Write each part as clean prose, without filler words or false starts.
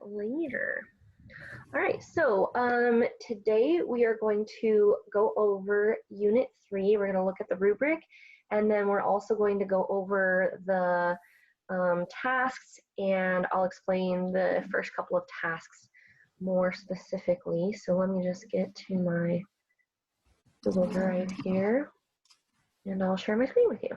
later. All right, so today we are going to go over Unit 3. We're going to look at the rubric, and then we're also going to go over the tasks, and I'll explain the first couple of tasks more specifically. So let me just get to my Google Drive here, and I'll share my screen with you.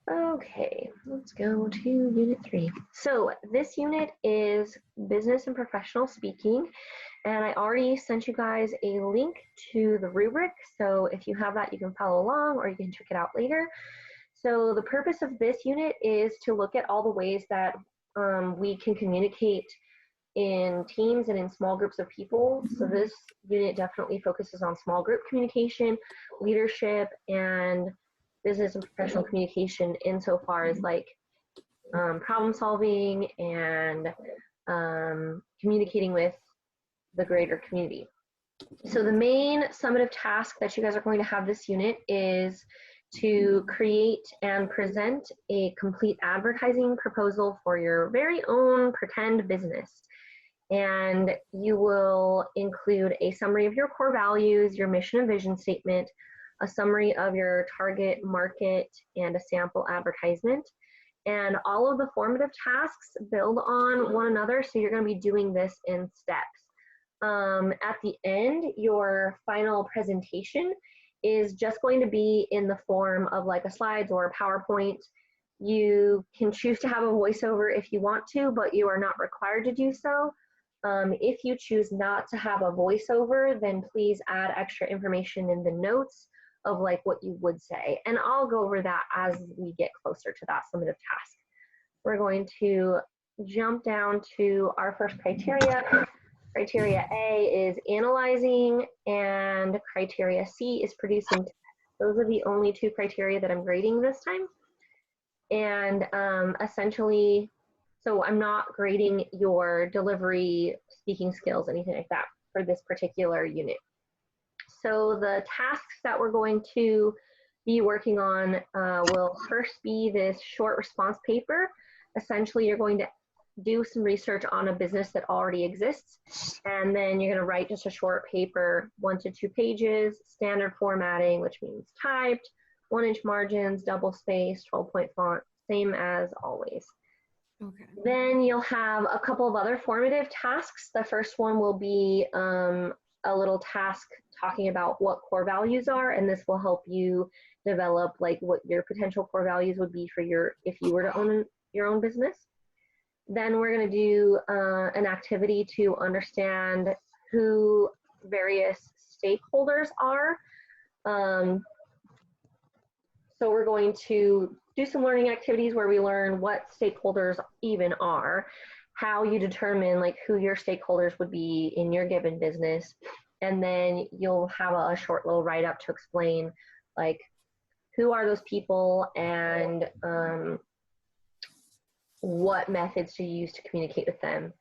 Okay, let's go to Unit 3. So this unit is Business and Professional Speaking, and I already sent you guys a link to the rubric, so if you have that, you can follow along or you can check it out later. So the purpose of this unit is to look at all the ways that we can communicate in teams and in small groups of people. So this unit definitely focuses on small group communication, leadership, and business and professional communication insofar as like problem solving and communicating with the greater community. So the main summative task that you guys are going to have this unit is to create and present a complete advertising proposal for your very own pretend business. And you will include a summary of your core values, your mission and vision statement, a summary of your target market, and a sample advertisement. And all of the formative tasks build on one another, so you're going to be doing this in steps. At the end, your final presentation is just going to be in the form of like a slides or a PowerPoint. You can choose to have a voiceover if you want to, but you are not required to do so. If you choose not to have a voiceover, then please add extra information in the notes of like what you would say. And I'll go over that as we get closer to that summative task. We're going to jump down to our first criteria. Criteria A is analyzing, and criteria C is producing text. Those are the only two criteria that I'm grading this time. And essentially, so I'm not grading your delivery, speaking skills, anything like that for this particular unit. So the tasks that we're going to be working on will first be this short response paper. Essentially, you're going to do some research on a business that already exists, and then you're going to write just a short paper, 1 to 2 pages, standard formatting, which means typed, 1-inch margins, double space, 12-point font, same as always. Okay. Then you'll have a couple of other formative tasks. The first one will be a little task talking about what core values are, and this will help you develop like what your potential core values would be for if you were to own your own business. Then we're going to do an activity to understand who various stakeholders are. So we're going to do some learning activities where we learn what stakeholders even are, how you determine like who your stakeholders would be in your given business, and then you'll have a short little write-up to explain like who are those people and what methods to use to communicate with them.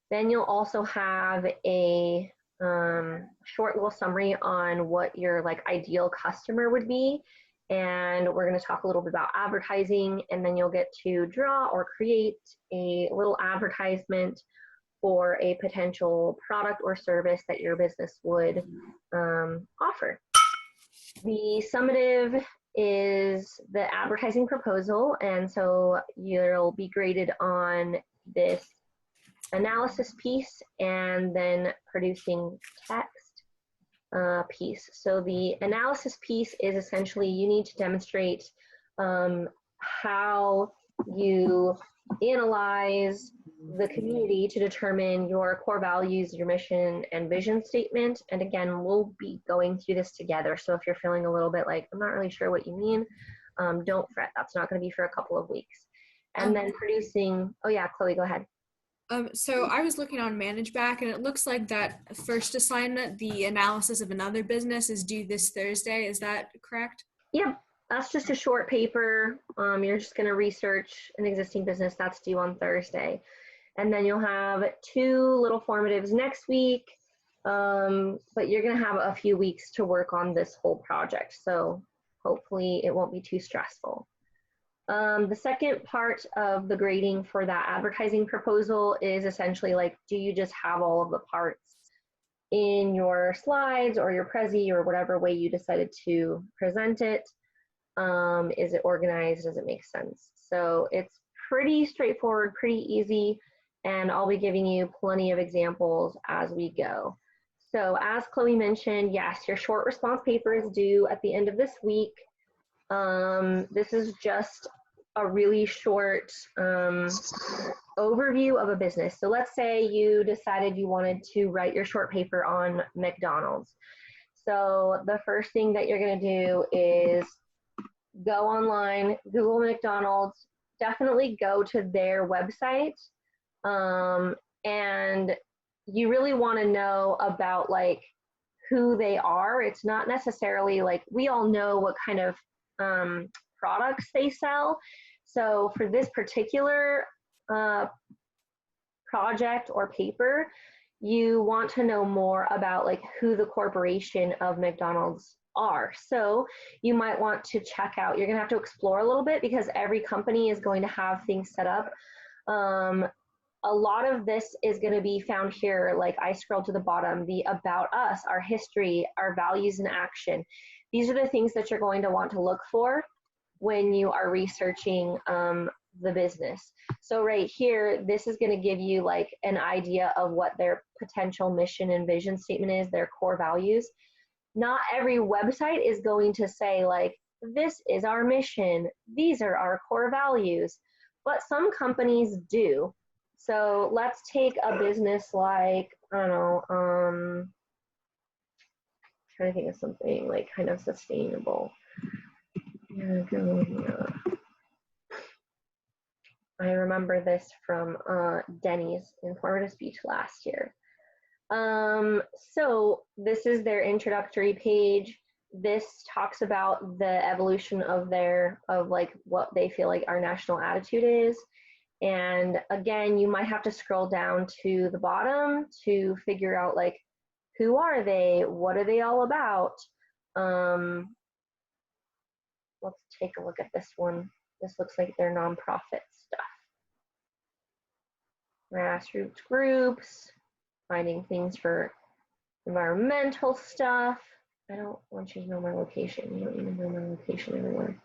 Then you'll also have a short little summary on what your like ideal customer would be, and we're going to talk a little bit about advertising, and then you'll get to draw or create a little advertisement for a potential product or service that your business would offer. The summative is the advertising proposal, and so you'll be graded on this analysis piece and then producing text piece. So the analysis piece is essentially you need to demonstrate how you analyze the community to determine your core values, your mission and vision statement. And again, we'll be going through this together. So if you're feeling a little bit like, I'm not really sure what you mean, don't fret. That's not going to be for a couple of weeks. And then producing, oh yeah, Chloe, go ahead. So I was looking on ManageBack, and it looks like that first assignment, the analysis of another business, is due this Thursday. Is that correct? Yep. That's just a short paper. You're just going to research an existing business that's due on Thursday. And then you'll have 2 little formatives next week, but you're going to have a few weeks to work on this whole project. So hopefully it won't be too stressful. The second part of the grading for that advertising proposal is essentially like, do you just have all of the parts in your slides or your Prezi or whatever way you decided to present it? Is it organized? Does it make sense? So it's pretty straightforward, pretty easy, and I'll be giving you plenty of examples as we go. So as Chloe mentioned, yes, your short response paper is due at the end of this week. This is just a really short overview of a business. So let's say you decided you wanted to write your short paper on McDonald's. So the first thing that you're going to do is go online, Google McDonald's, definitely go to their website, and you really want to know about like who they are. It's not necessarily like, we all know what kind of products they sell. So for this particular project or paper, you want to know more about like who the corporation of McDonald's are. So you might want to check out, you're gonna have to explore a little bit because every company is going to have things set up. A lot of this is going to be found here, like I scrolled to the bottom, the about us, our history, our values and action. These are the things that you're going to want to look for when you are researching the business. So right here, this is going to give you like an idea of what their potential mission and vision statement is, their core values. Not every website is going to say like, this is our mission, these are our core values, but some companies do. So let's take a business like, I don't know, trying to think of something like kind of sustainable. I remember this from Denny's informative speech last year. So this is their introductory page. This talks about the evolution of like what they feel like our national attitude is. And again, you might have to scroll down to the bottom to figure out like, who are they? What are they all about? Let's take a look at this one. This looks like their nonprofit stuff. Grassroots groups, finding things for environmental stuff. I don't want you to know my location. You don't even know my location everywhere.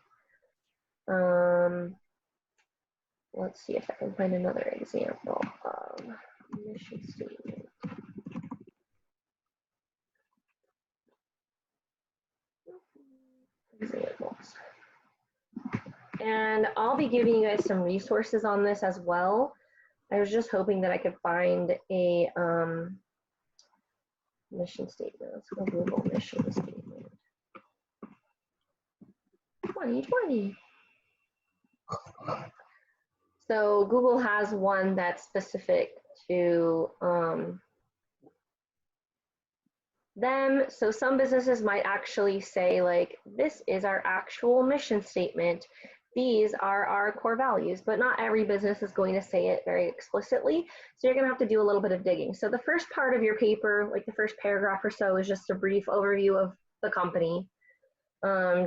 Let's see if I can find another example of mission statement. Examples. And I'll be giving you guys some resources on this as well. I was just hoping that I could find a mission statement. Let's go Google mission statement. 2020. So Google has one that's specific to them. So some businesses might actually say like, this is our actual mission statement. These are our core values, but not every business is going to say it very explicitly. So you're going to have to do a little bit of digging. So the first part of your paper, like the first paragraph or so, is just a brief overview of the company,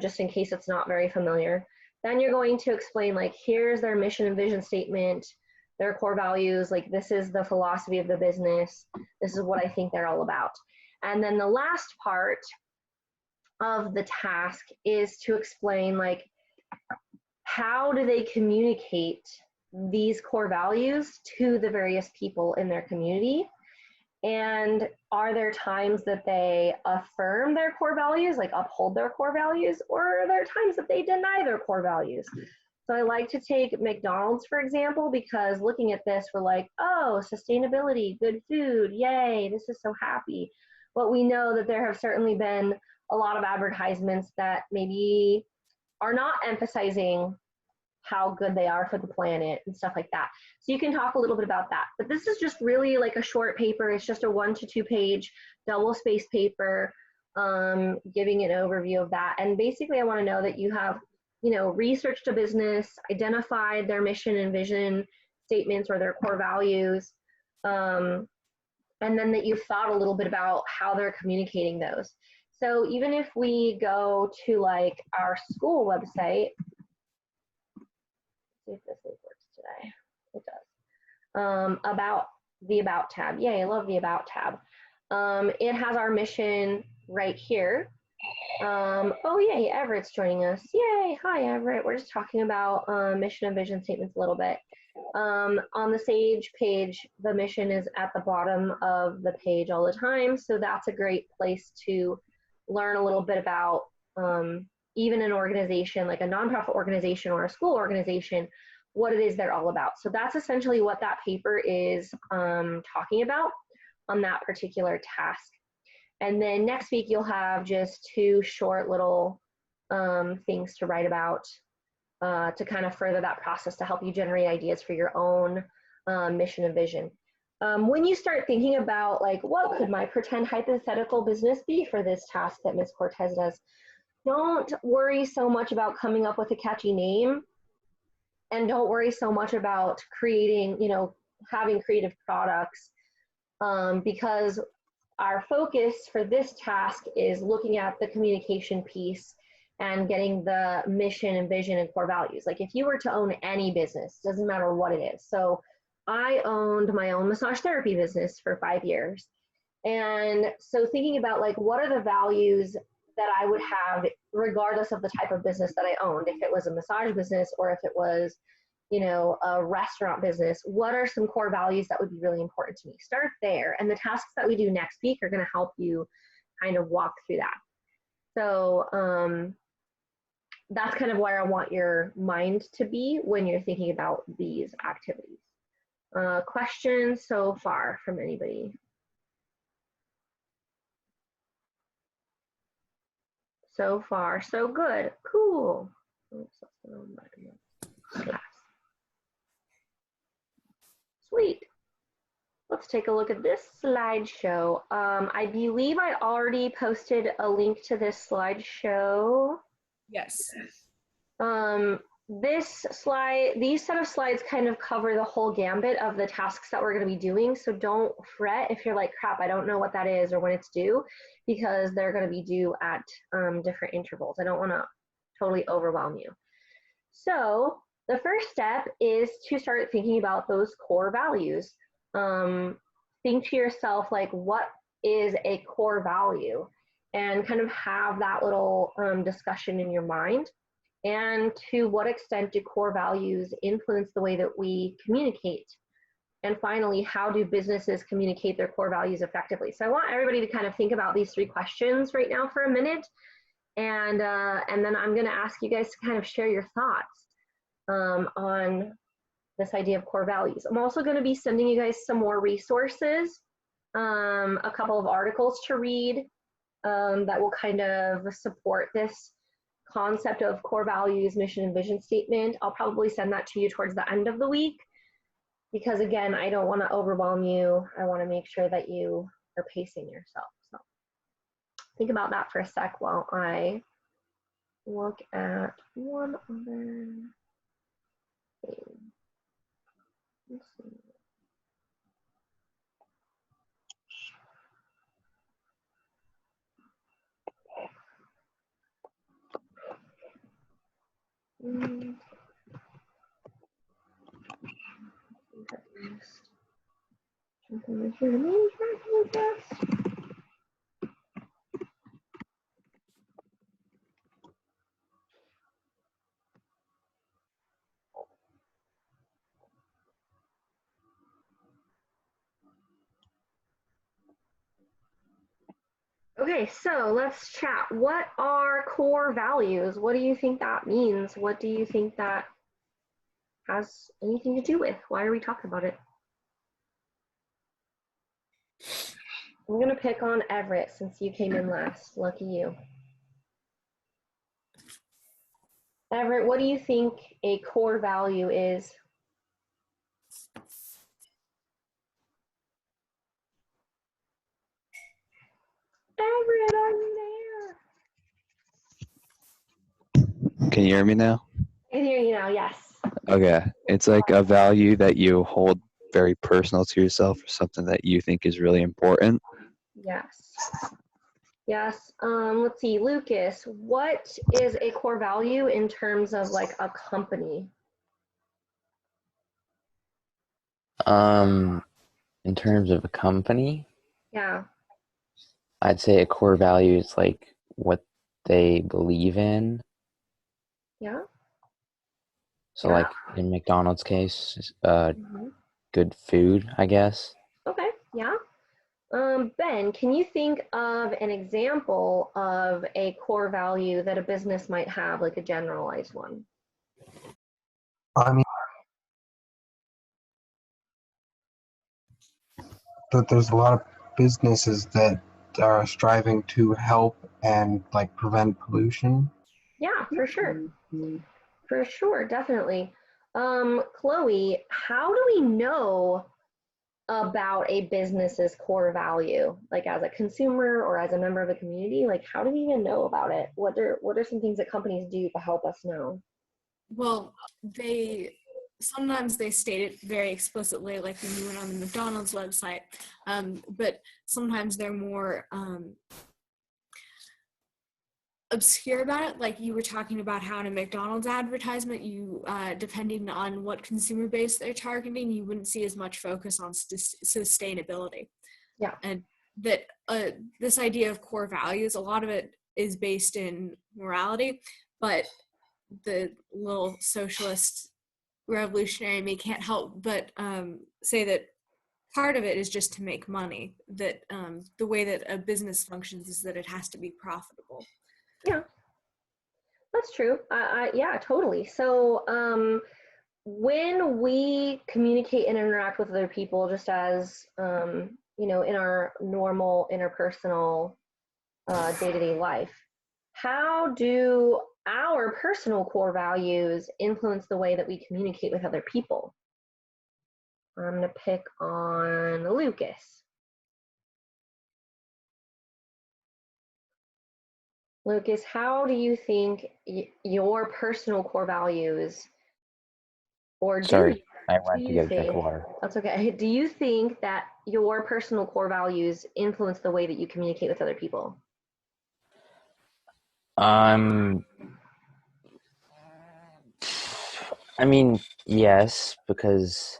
just in case it's not very familiar. Then you're going to explain like, here's their mission and vision statement, their core values, like this is the philosophy of the business. This is what I think they're all about. And then the last part of the task is to explain like, how do they communicate these core values to the various people in their community? And are there times that they affirm their core values, like uphold their core values, or are there times that they deny their core values? So I like to take McDonald's, for example, because looking at this, we're like, oh, sustainability, good food, yay, this is so happy. But we know that there have certainly been a lot of advertisements that maybe are not emphasizing how good they are for the planet and stuff like that. So you can talk a little bit about that. But this is just really like a short paper. It's just a 1 to 2 page double-spaced paper, giving an overview of that. And basically, I want to know that you have, researched a business, identified their mission and vision statements or their core values, and then that you've thought a little bit about how they're communicating those. So even if we go to like our school website, see if this link works today. It does. About the About tab. Yay, I love the About tab. It has our mission right here. Oh, yay, Everett's joining us. Yay, hi, Everett. We're just talking about mission and vision statements a little bit. On the Sage page, the mission is at the bottom of the page all the time, so that's a great place to learn a little bit about even an organization, like a nonprofit organization or a school organization, what it is they're all about. So that's essentially what that paper is talking about on that particular task. And then next week, you'll have just 2 short little things to write about to kind of further that process to help you generate ideas for your own mission and vision. When you start thinking about like, what could my pretend hypothetical business be for this task that Ms. Cortez does, don't worry so much about coming up with a catchy name, and don't worry so much about creating, having creative products, because our focus for this task is looking at the communication piece and getting the mission and vision and core values. Like if you were to own any business, doesn't matter what it is. So I owned my own massage therapy business for 5 years. And so thinking about like, what are the values that I would have regardless of the type of business that I owned, if it was a massage business or if it was, a restaurant business, what are some core values that would be really important to me? Start there. And the tasks that we do next week are going to help you kind of walk through that. So that's kind of where I want your mind to be when you're thinking about these activities. Questions so far from anybody? So far, so good. Cool. Sweet. Let's take a look at this slideshow. I believe I already posted a link to this slideshow. Yes. These set of slides kind of cover the whole gambit of the tasks that we're going to be doing. So don't fret if you're like, crap, I don't know what that is or when it's due, because they're going to be due at different intervals. I don't want to totally overwhelm you. So the first step is to start thinking about those core values. Think to yourself, like, what is a core value? And kind of have that little discussion in your mind. And to what extent do core values influence the way that we communicate? And finally, how do businesses communicate their core values effectively? So I want everybody to kind of think about these 3 questions right now for a minute. And then I'm going to ask you guys to kind of share your thoughts on this idea of core values. I'm also going to be sending you guys some more resources, a couple of articles to read that will kind of support this concept of core values, mission and vision statement. I'll probably send that to you towards the end of the week because, again, I don't want to overwhelm you. I want to make sure that you are pacing yourself. So think about that for a sec while I look at one other thing. Let's see. Okay, so let's chat. What are core values? What do you think that means? What do you think that has anything to do with? Why are we talking about it? I'm going to pick on Everett since you came in last. Lucky you. Everett, what do you think a core value is? Everett, I'm there. Can you hear me now? I can hear you now, yes. Okay. It's like a value that you hold very personal to yourself or something that you think is really important. Yes. Yes. Let's see, Lucas, what is a core value in terms of like a company? In terms of a company, Yeah. I'd say a core value is like what they believe in. Yeah. So Yeah. like in McDonald's case, Mhm. good food, I guess. Okay. Yeah. Ben, can you think of an example of a core value that a business might have, like a generalized one? I mean, that there's a lot of businesses that are striving to help and like prevent pollution. Yeah, for sure. For sure, definitely. Chloe, how do we know about a business's core value? Like as a consumer or as a member of the community, like how do we even know about it? What are some things that companies do to help us know? Well, sometimes they state it very explicitly, like when you went on the McDonald's website, but sometimes they're more obscure about it. Like you were talking about how in a McDonald's advertisement, you depending on what consumer base they're targeting, you wouldn't see as much focus on sustainability. Yeah. And that this idea of core values, a lot of it is based in morality, but the little socialist revolutionary me can't help but say that part of it is just to make money, that the way that a business functions is that it has to be profitable. Yeah, that's true. Yeah, totally. So, when we communicate and interact with other people, just as in our normal interpersonal day-to-day life, how do our personal core values influence the way that we communicate with other people? I'm gonna pick on Lucas. Lucas, how do you think your personal core values, or Sorry, I do went to you get a drink think, of water. that's okay, do you think that your personal core values influence the way that you communicate with other people? Um, I mean, yes, because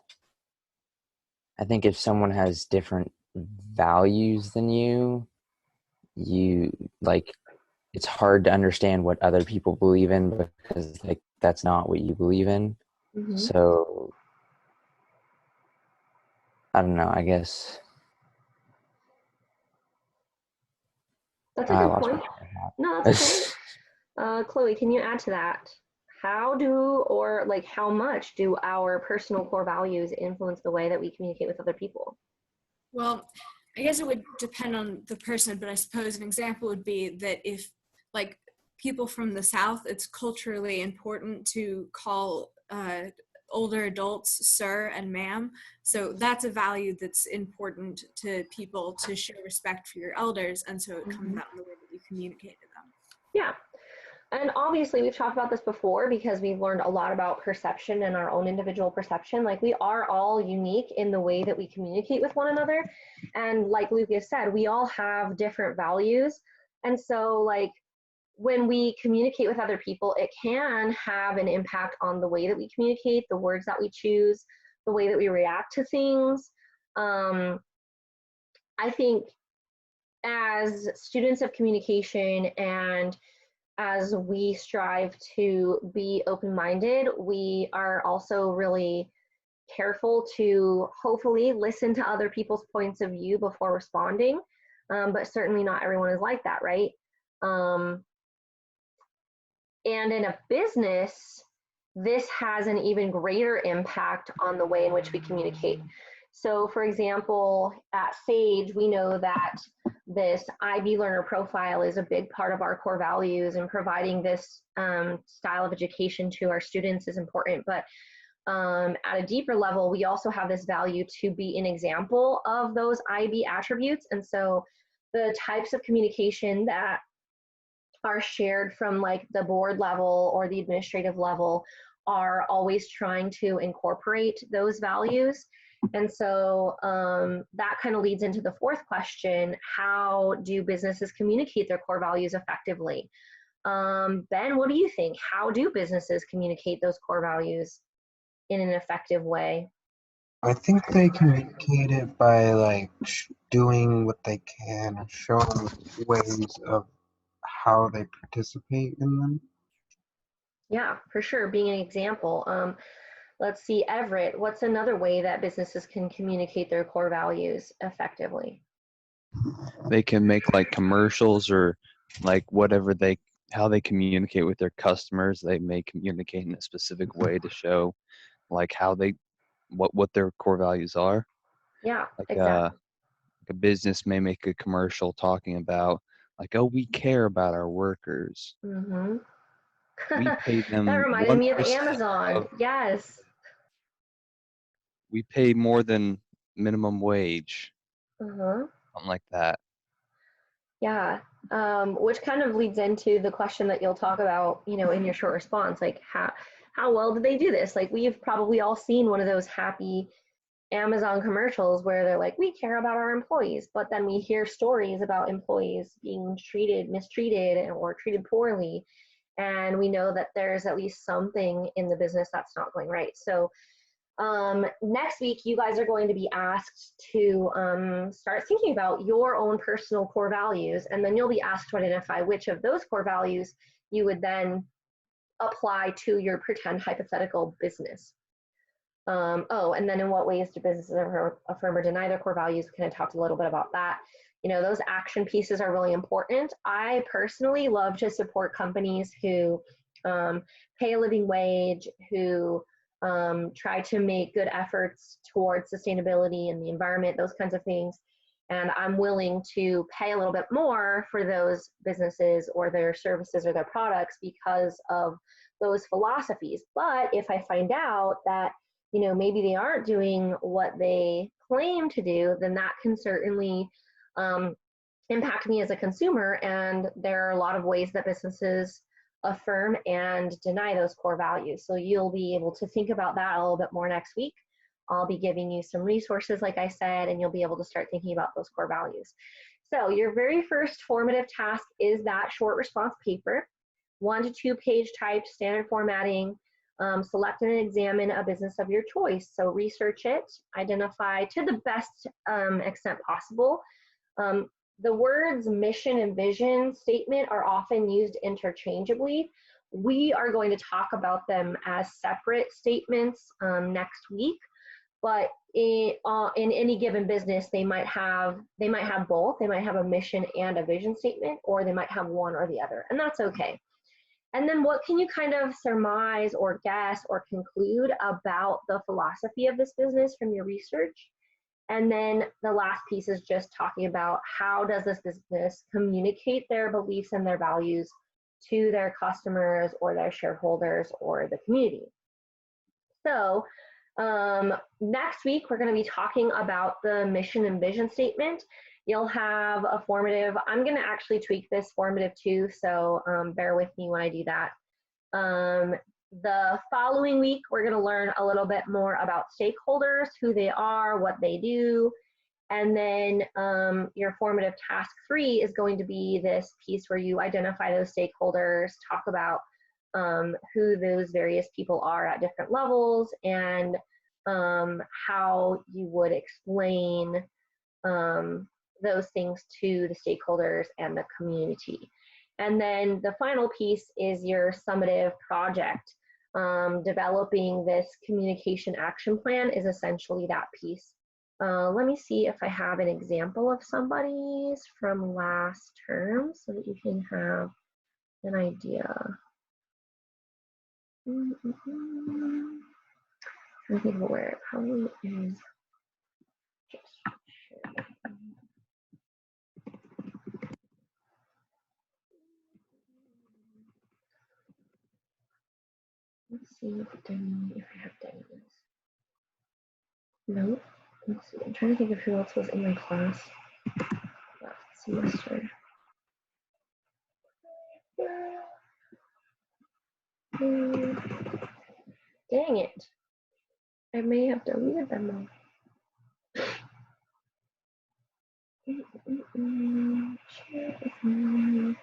I think if someone has different values than you like it's hard to understand what other people believe in because like that's not what you believe in. Hmm. So I don't know. I guess That's a I good lost my point. train of No, that's okay. thought. Chloe, can you add to that? How much do our personal core values influence the way that we communicate with other people? Well, I guess it would depend on the person, but I suppose an example would be that if, like, people from the South, it's culturally important to call older adults sir and ma'am. So that's a value that's important to people, to show respect for your elders, and so it comes Mhm. out in the way that you communicate to them. Yeah. And obviously, we've talked about this before because we've learned a lot about perception and our own individual perception. Like, we are all unique in the way that we communicate with one another. And like Lucas said, we all have different values. And so, like, when we communicate with other people, it can have an impact on the way that we communicate, the words that we choose, the way that we react to things. Um, I think as students of communication and as we strive to be open-minded, we are also really careful to hopefully listen to other people's points of view before responding. But certainly not everyone is like that, right? Um, and in a business, this has an even greater impact on the way in which we communicate. So, for example, at Sage, we know that this IB learner profile is a big part of our core values, and providing this style of education to our students is important. But at a deeper level, we also have this value to be an example of those IB attributes. And so the types of communication that are shared from like the board level or the administrative level are always trying to incorporate those values. And so that kind of leads into the fourth question: how do businesses communicate their core values effectively? Ben, what do you think? How do businesses communicate those core values in an effective way? I think they communicate it by like doing what they can, or showing ways of how they participate in them. Yeah, for sure. Being an example. Let's see, Everett, what's another way that businesses can communicate their core values effectively? They can make like commercials or like whatever they how they communicate with their customers. They may communicate in a specific way to show like how they what their core values are. Yeah, Like exactly. a business may make a commercial talking about like, oh, we care about our workers. Hmm. We pay That them reminded me of 1% Amazon. of Yes. we pay more than minimum wage, Uh-huh. something like that. Yeah. Which kind of leads into the question that you'll talk about, in your short response, like how well did they do this? Like we've probably all seen one of those happy Amazon commercials where they're like, we care about our employees, but then we hear stories about employees being mistreated, or treated poorly. And we know that there's at least something in the business that's not going right. So next week, you guys are going to be asked to start thinking about your own personal core values, and then you'll be asked to identify which of those core values you would then apply to your pretend hypothetical business. Oh, and then in what ways do businesses affirm or deny their core values? We kind of talked a little bit about that. Those action pieces are really important. I personally love to support companies who pay a living wage, who try to make good efforts towards sustainability and the environment, those kinds of things. And I'm willing to pay a little bit more for those businesses or their services or their products because of those philosophies. But if I find out that maybe they aren't doing what they claim to do, then that can certainly impact me as a consumer. And there are a lot of ways that businesses affirm and deny those core values. So you'll be able to think about that a little bit more next week. I'll be giving you some resources, like I said, and you'll be able to start thinking about those core values. So your very first formative task is that short response paper, 1 to 2 page type, standard formatting. Select and examine a business of your choice. So research it, identify to the best extent possible. The words mission and vision statement are often used interchangeably. We are going to talk about them as separate statements next week, but in any given business, they might have both. They might have a mission and a vision statement, or they might have one or the other, and that's okay. And then what can you kind of surmise or guess or conclude about the philosophy of this business from your research? And then the last piece is just talking about how does this business communicate their beliefs and their values to their customers or their shareholders or the community. So next week, we're going to be talking about the mission and vision statement. You'll have a formative. I'm going to actually tweak this formative too, so bear with me when I do that. The following week, we're going to learn a little bit more about stakeholders, who they are, what they do. And then your formative task 3 is going to be this piece where you identify those stakeholders, talk about who those various people are at different levels, and how you would explain those things to the stakeholders and the community. And then the final piece is your summative project. Developing this communication action plan is essentially that piece. Let me see if I have an example of somebody's from last term so that you can have an idea. I think of where it probably is. Let's see if I have Denny's. No. Let's see. I'm trying to think of who else was in my class last semester. Dang it. I may have deleted them all. Share with me.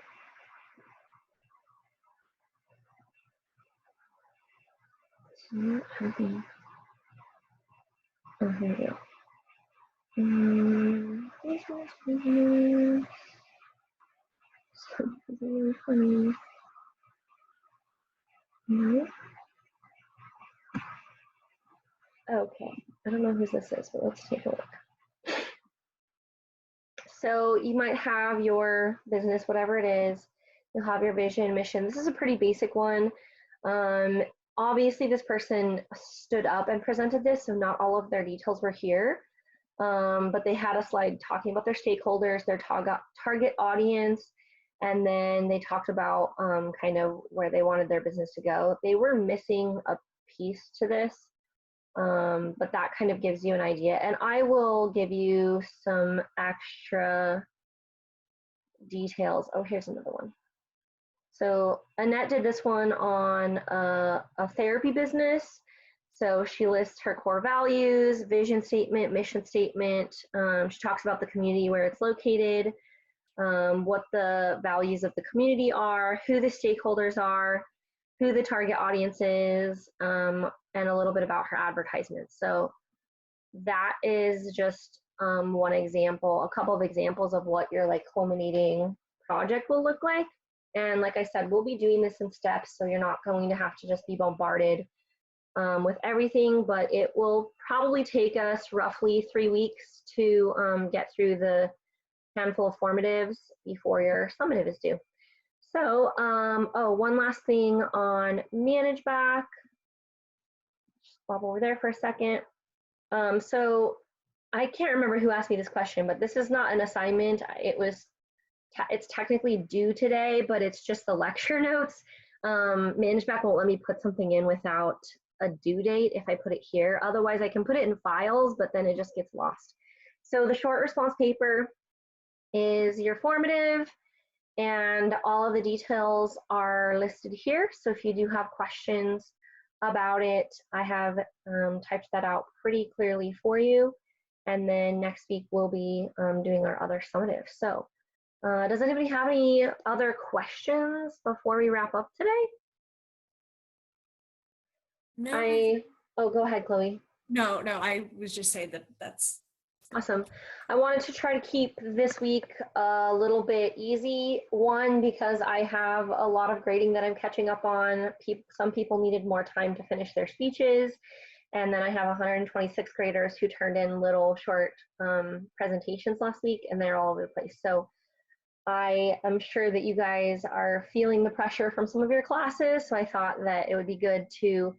It's not happy. Oh, here we go. Business, business. Something really funny. No. Okay, I don't know whose this is, but let's take a look. So you might have your business, whatever it is. You'll have your vision, mission. This is a pretty basic one. Obviously, this person stood up and presented this, so not all of their details were here. But they had a slide talking about their stakeholders, their target audience, and then they talked about kind of where they wanted their business to go. They were missing a piece to this, but that kind of gives you an idea. And I will give you some extra details. Oh, here's another one. So Annette did this one on a therapy business. So she lists her core values, vision statement, mission statement. She talks about the community where it's located, what the values of the community are, who the stakeholders are, who the target audience is, and a little bit about her advertisements. So that is just one example, a couple of examples of what your like culminating project will look like. And like I said, we'll be doing this in steps, so you're not going to have to just be bombarded with everything, but it will probably take us roughly 3 weeks to get through the handful of formatives before your summative is due. So, oh, one last thing on Manage Back. Just bobble over there for a second. So I can't remember who asked me this question, but this is not an assignment. It's technically due today, but it's just the lecture notes. Manage Back won't let me put something in without a due date if I put it here. Otherwise, I can put it in files, but then it just gets lost. So the short response paper is your formative, and all of the details are listed here. So if you do have questions about it, I have typed that out pretty clearly for you. And then next week we'll be doing our other summative. So does anybody have any other questions before we wrap up today? No. Oh, go ahead, Chloe. No, I was just saying that's awesome. I wanted to try to keep this week a little bit easy. One, because I have a lot of grading that I'm catching up on. Some people needed more time to finish their speeches. And then I have 126 graders who turned in little short presentations last week, and they're all over the place. So I am sure that you guys are feeling the pressure from some of your classes. So I thought that it would be good to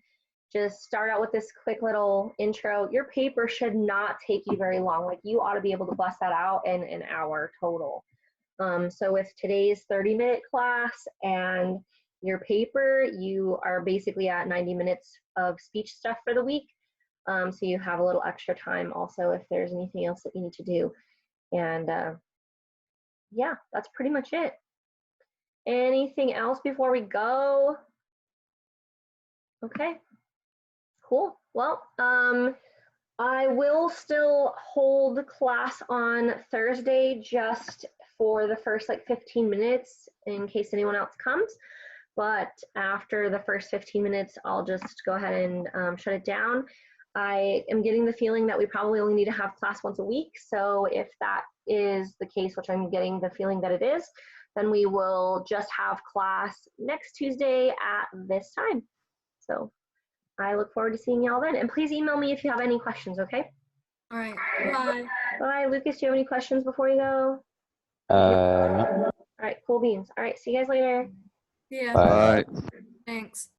just start out with this quick little intro. Your paper should not take you very long. Like, you ought to be able to bust that out in an hour total. So with today's 30-minute class and your paper, you are basically at 90 minutes of speech stuff for the week. So you have a little extra time also if there's anything else that you need to do. And yeah, that's pretty much it. Anything else before we go? Okay. Cool. Well, I will still hold class on Thursday just for the first like 15 minutes in case anyone else comes. But after the first 15 minutes, I'll just go ahead and shut it down. I am getting the feeling that we probably only need to have class once a week. So if that is the case, which I'm getting the feeling that it is, then we will just have class next Tuesday at this time. So I look forward to seeing y'all then. And please email me if you have any questions, okay? all right. Bye. Bye. Lucas, do you have any questions before you go? No. All right, cool beans. All right, see you guys later. Yeah. Bye. Bye. Thanks.